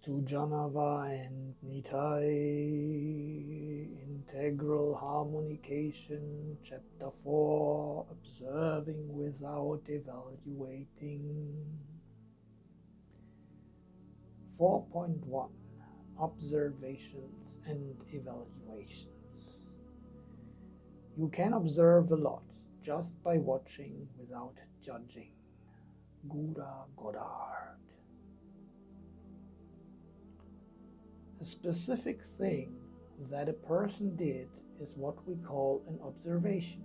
to JahNitai and Nitai, Integral Harmonication, Chapter 4, Observing Without Evaluating. 4.1 Observations and Evaluations. You can observe a lot just by watching without judging. GuRa GodArt. A specific thing that a person did is what we call an observation.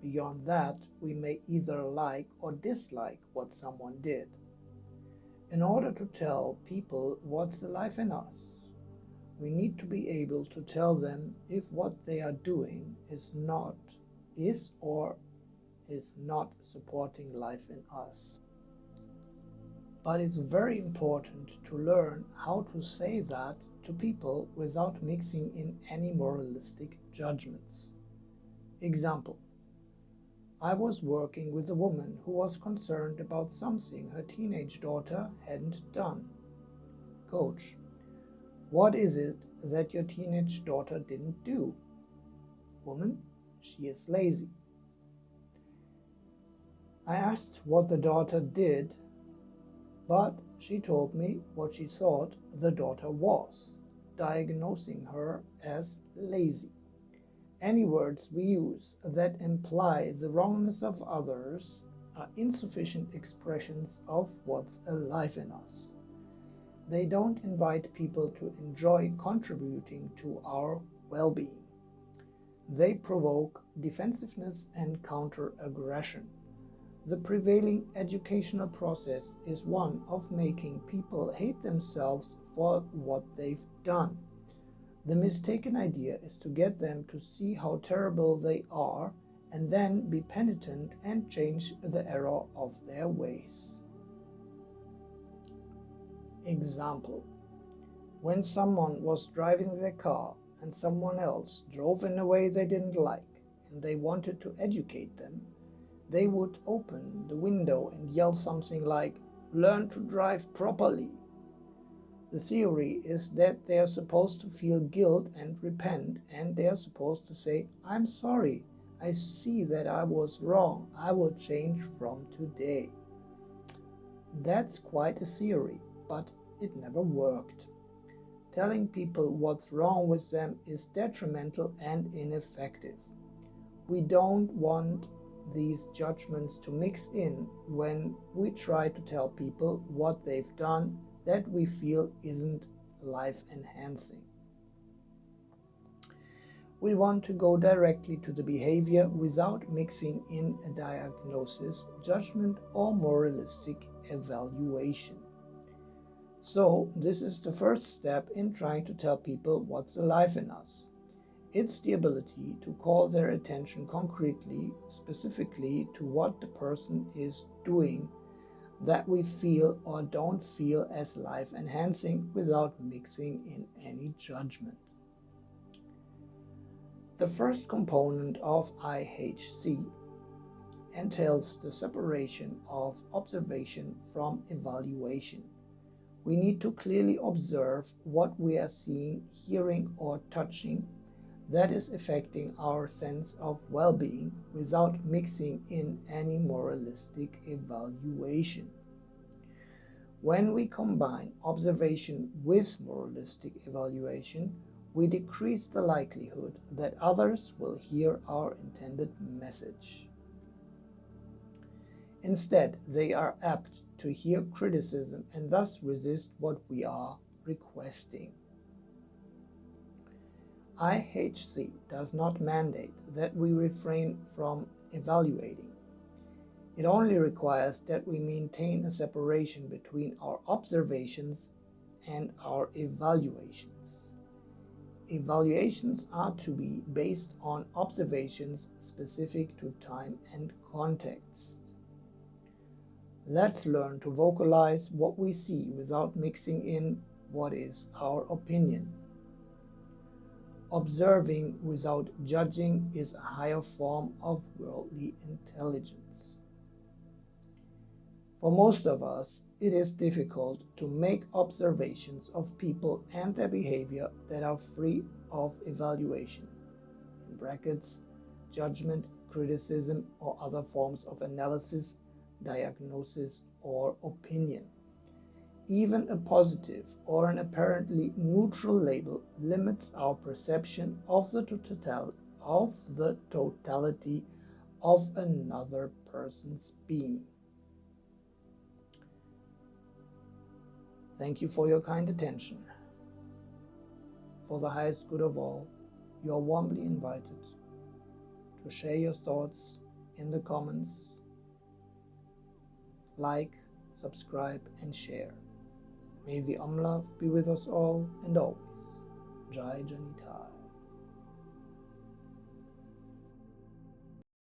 Beyond that, we may either like or dislike what someone did. In order to tell people what's the life in us, we need to be able to tell them if what they are doing is or is not supporting life in us. But it's very important to learn how to say that to people without mixing in any moralistic judgments. Example: I was working with a woman who was concerned about something her teenage daughter hadn't done. Coach: what is it that your teenage daughter didn't do? Woman: she is lazy. I asked what the daughter did, but she told me what she thought the daughter was, diagnosing her as lazy. Any words we use that imply the wrongness of others are insufficient expressions of what's alive in us. They don't invite people to enjoy contributing to our well-being. They provoke defensiveness and counter-aggression. The prevailing educational process is one of making people hate themselves for what they've done. The mistaken idea is to get them to see how terrible they are and then be penitent and change the error of their ways. Example: when someone was driving their car and someone else drove in a way they didn't like and they wanted to educate them, they would open the window and yell something like, "Learn to drive properly." The theory is that they are supposed to feel guilt and repent, and they are supposed to say, "I'm sorry, I see that I was wrong, I will change from today." That's quite a theory, but it never worked. Telling people what's wrong with them is detrimental and ineffective. We don't want these judgments to mix in when we try to tell people what they've done that we feel isn't life-enhancing. We want to go directly to the behavior without mixing in a diagnosis, judgment, or moralistic evaluation. So, this is the first step in trying to tell people what's alive in us. It's the ability to call their attention concretely, specifically to what the person is doing that we feel or don't feel as life-enhancing without mixing in any judgment. The first component of IHC entails the separation of observation from evaluation. We need to clearly observe what we are seeing, hearing, or touching that is affecting our sense of well-being without mixing in any moralistic evaluation. When we combine observation with moralistic evaluation, we decrease the likelihood that others will hear our intended message. Instead, they are apt to hear criticism and thus resist what we are requesting. IHC does not mandate that we refrain from evaluating. It only requires that we maintain a separation between our observations and our evaluations. Evaluations are to be based on observations specific to time and context. Let's learn to vocalize what we see without mixing in what is our opinion. Observing without judging is a higher form of worldly intelligence. For most of us, it is difficult to make observations of people and their behavior that are free of evaluation, in brackets, judgment, criticism, or other forms of analysis, diagnosis, or opinion. Even a positive or an apparently neutral label limits our perception of the totality of another person's being. Thank you for your kind attention. For the highest good of all, you are warmly invited to share your thoughts in the comments, like, subscribe, and share. May the Om Love be with us all and always. JahNitai.